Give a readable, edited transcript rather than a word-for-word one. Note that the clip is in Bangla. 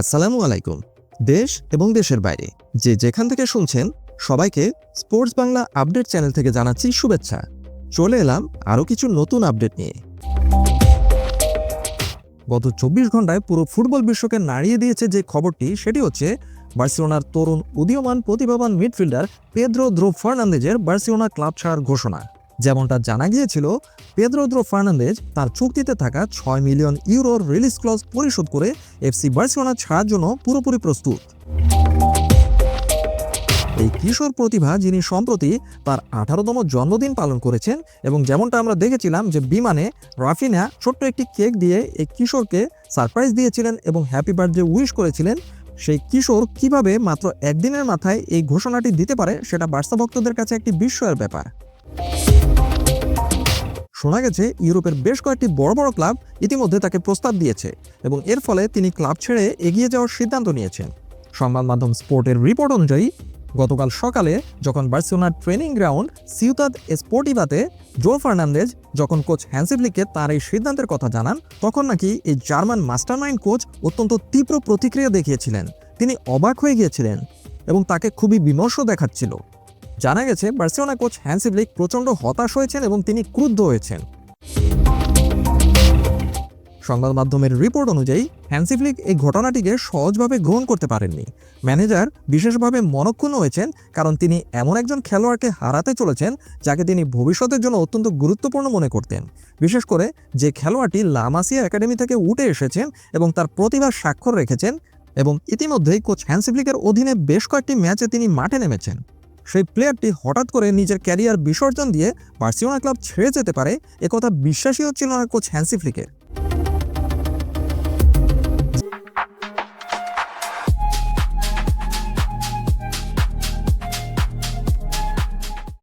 আসসালামু আলাইকুম। দেশ এবং দেশের বাইরে যে যেখান থেকে শুনছেন সবাইকে স্পোর্টস বাংলা আপডেট চ্যানেল থেকে জানাচ্ছি শুভেচ্ছা। চলে এলাম আরও কিছু নতুন আপডেট নিয়ে। গত ২৪ ঘন্টায় পুরো ফুটবল বিশ্বকে নাড়িয়ে দিয়েছে যে খবরটি, সেটি হচ্ছে বার্সেলোনার তরুণ উদীয়মান প্রতিভাবান মিডফিল্ডার পেদ্রো ফার্নান্দেজের বার্সেলোনা ক্লাব ছাড়ার ঘোষণা। যেমনটা জানা গিয়েছিল, পেদ্রো ফার্নান্দেজ তার চুক্তিতে থাকা ৬ মিলিয়ন ইউরোর রিলিজ ক্লজ পরিশোধ করে এফসি বার্সেলোনা ছাড়ার জন্য পুরোপুরি প্রস্তুত। এই কিশোর প্রতিভা, যিনি সম্প্রতি তার 18তম জন্মদিন পালন করেছেন, এবং যেমনটা আমরা দেখেছিলাম যে বিমানে রাফিনা ছোট্ট একটি কেক দিয়ে এই কিশোরকে সারপ্রাইজ দিয়েছিলেন এবং হ্যাপি বার্থডে উইশ করেছিলেন, সেই কিশোর কিভাবে মাত্র একদিনের মাথায় এই ঘোষণাটি দিতে পারে সেটা বার্সা ভক্তদের কাছে একটি বিস্ময়ের ব্যাপার। শোনা গেছে ইউরোপের বেশ কয়েকটি বড় বড় ক্লাব ইতিমধ্যে তাকে প্রস্তাব দিয়েছে এবং এর ফলে তিনি ক্লাব ছেড়ে এগিয়ে যাওয়ার সিদ্ধান্ত নিয়েছেন। সংবাদ মাধ্যম স্পোর্টের রিপোর্ট অনুযায়ী গতকাল সকালে যখন বার্সেলোনার ট্রেনিং গ্রাউন্ড সিউতাদ এসপোর্টিভাতে ফার্নান্দেজ যখন কোচ হ্যান্সি ফ্লিককে তার এই সিদ্ধান্তের কথা জানান, তখন নাকি এই জার্মান মাস্টারমাইন্ড কোচ অত্যন্ত তীব্র প্রতিক্রিয়া দেখিয়েছিলেন। তিনি অবাক হয়ে গিয়েছিলেন এবং তাকে খুবই বিমর্ষ দেখাচ্ছিল। জানা গেছে বার্সেলোনা কোচ হ্যান্সি ফ্লিক প্রচণ্ড হতাশ হয়েছেন এবং তিনি ক্রুদ্ধ হয়েছেন। সংবাদ মাধ্যমের রিপোর্ট অনুযায়ী হ্যান্সি ফ্লিক এই ঘটনাটিকে সহজভাবে গ্রহণ করতে পারেননি। ম্যানেজার বিশেষভাবে মনক্ষুণ্ণ হয়েছেন, কারণ তিনি এমন একজন খেলোয়াড়কে হারাতে চলেছেন যাকে তিনি ভবিষ্যতের জন্য অত্যন্ত গুরুত্বপূর্ণ মনে করতেন, বিশেষ করে যে খেলোয়াড়টি লা মাসিয়া একাডেমি থেকে উঠে এসেছেন এবং তার প্রতিভার স্বাক্ষর রেখেছেন এবং ইতিমধ্যেই কোচ হ্যান্সি ফ্লিকের অধীনে বেশ কয়েকটি ম্যাচে তিনি মাঠে নেমেছেন। সেই প্লেয়ারটি হঠাৎ করে নিজের ক্যারিয়ার বিসর্জন দিয়ে বার্সেলোনা ক্লাব ছেড়ে যেতে পারে, একথা বিশ্বাসই হচ্ছিল না কোচ হ্যান্সি ফ্লিকের।